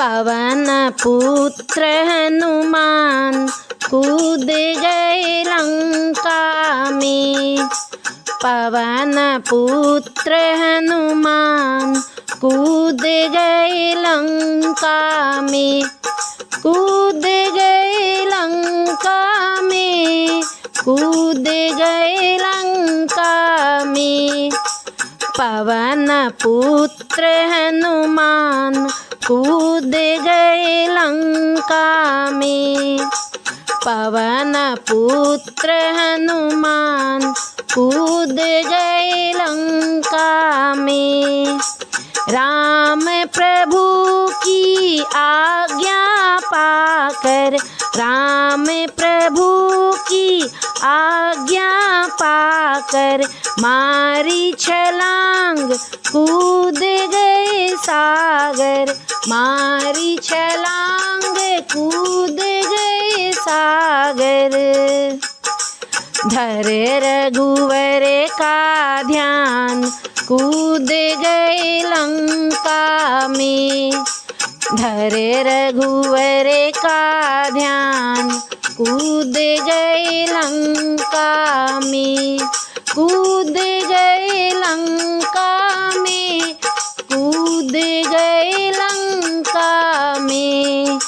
पवन पुत्र हनुमान कूद गए लंका में। पवन पुत्र हनुमान कूद गए लंका में। कूद गए लंका में। कूद गए लंका में। पवन पुत्र हनुमान कूद गए लंका में। पवन पुत्र हनुमान कूद गए लंका में। राम प्रभु की आज्ञा पाकर। राम प्रभु की आज्ञा पाकर मारी छलांग कूद गए सागर। मारी छलांग कूद गए सागर। धर रघुवर का ध्यान कूद गए लंका में। धर रघुवर का ध्यान कूद गए लंका में। कूद गए लंका में। कूद गए लंका में।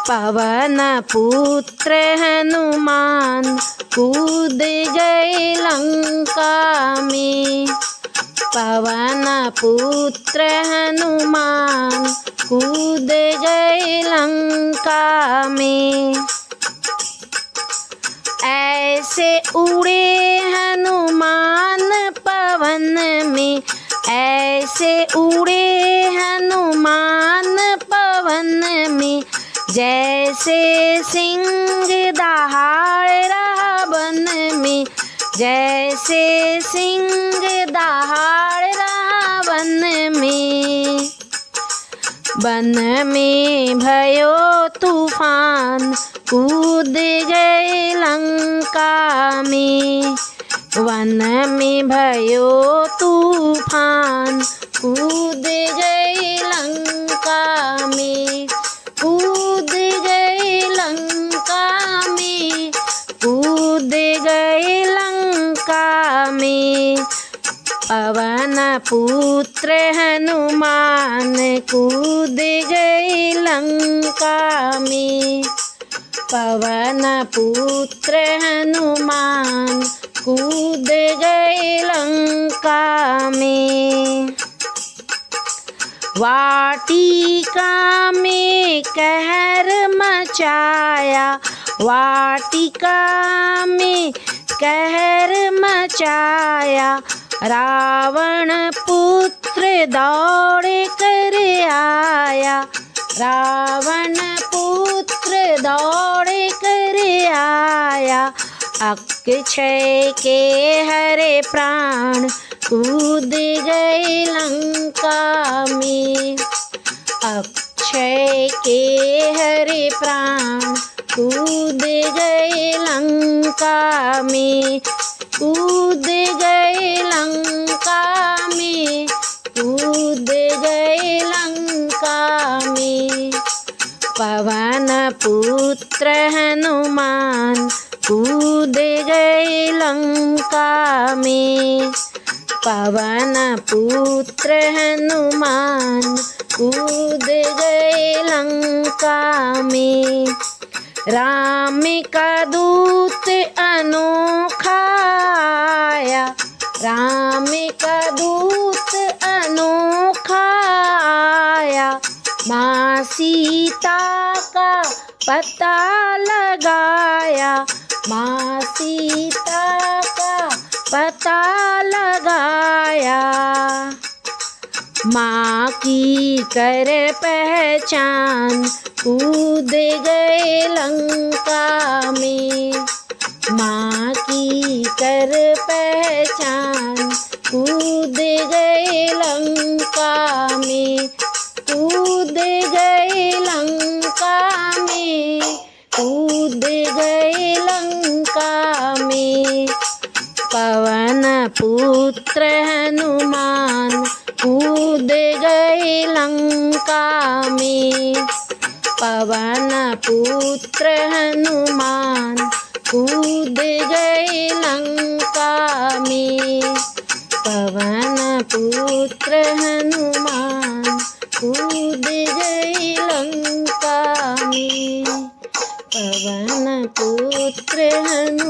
पवन पुत्र हनुमान कूद गए लंका में। पवन पुत्र हनुमान कूद गए लंका में। ऐसे उड़े हनुमान पवन में। ऐसे उड़े हनुमान पवन में जैसे सिंह दहाड़ रावण में। जैसे सिंह दहाड़ रावण में। वन में भयो तूफान कूद गए लंका में। वन में भयो तूफान कूद गए लंका में। कूद गए लंका में। कूद गए लंका में। पवन पुत्र हनुमान कूद गए लंका में। पवन पुत्र हनुमान कूद गए लंका में। वाटिका में कहर मचाया। वाटिका में कहर मचाया। रावण पुत्र दौड़ कर आया। रावण पुत्र दौड़ कर आया। अक्षय के हरे प्राण कूद गए लंका में। अक्षय के हरे प्राण कूद गए लंका में। कूद गए लंका में। कूद गए लंका में। पवन पुत्र हनुमान कूद गए लंका में। पवन पुत्र हनुमान कूद गए लंका में। राम का दूत अनोखा आया। राम का दूत अनोखा आया। माँ सीता का पता लगाया। माँ सीता का पता लगाया। माँ की कर पहचान कूद गए लंका में। माँ की कर पहचान कूद गए लंका में। कूद गए लंका में। कूद गए लंका में। पवन पुत्र हनुमान कूद गए लंका में। पवन पुत्र हनुमान कूद गए लंका में। पवन पुत्र हनुमान कूद गए लंका में। पवन पुत्र हनुमान